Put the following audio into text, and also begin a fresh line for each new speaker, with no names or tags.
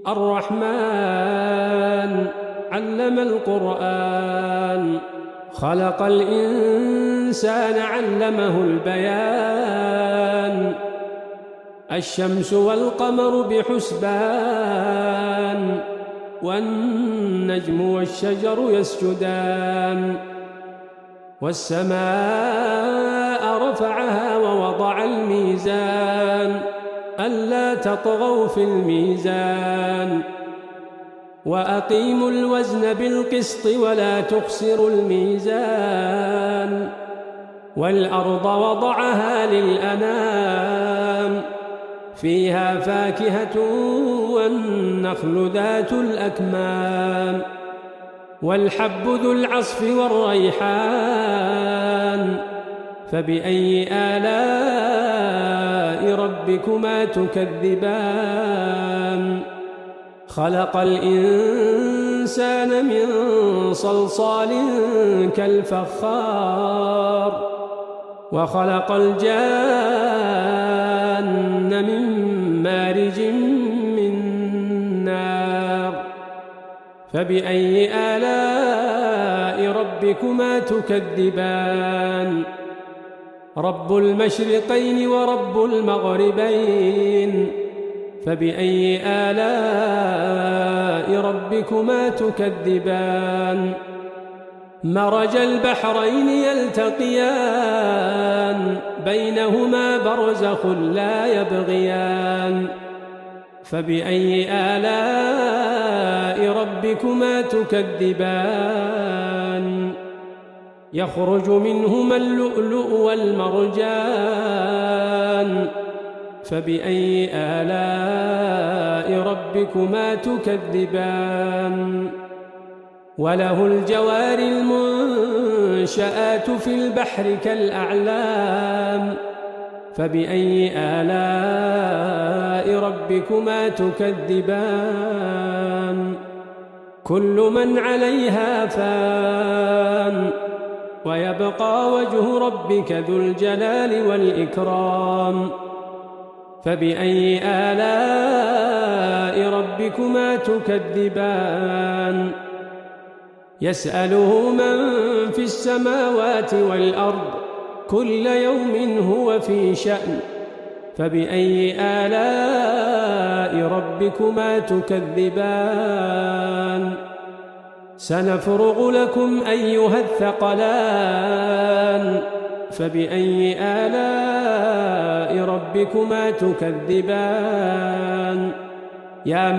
الرحمن علم القرآن خلق الإنسان علمه البيان الشمس والقمر بحسبان والنجم والشجر يسجدان والسماء رفعها ووضع الميزان ألا تطغوا في الميزان وأقيموا الوزن بالقسط ولا تخسروا الميزان والأرض وضعها للأنام فيها فاكهة والنخل ذات الأكمام والحب ذو العصف والريحان فبأي آلاء ربكما تكذبان خلق الإنسان من صلصال كالفخار وخلق الجان من مارج من نار فبأي آلاء ربكما تكذبان رب المشرقين ورب المغربين فبأي آلاء ربكما تكذبان مرج البحرين يلتقيان بينهما برزخ لا يبغيان فبأي آلاء ربكما تكذبان يخرج منهما اللؤلؤ والمرجان فبأي آلاء ربكما تكذبان وله الجوار المنشآت في البحر كالأعلام فبأي آلاء ربكما تكذبان كل من عليها فان ويبقى وجه ربك ذو الجلال والإكرام فبأي آلاء ربكما تكذبان يسأله من في السماوات والأرض كل يوم هو في شأن فبأي آلاء ربكما تكذبان سنفرغ لكم أيها الثقلان فبأي آلاء ربكما تكذبان يا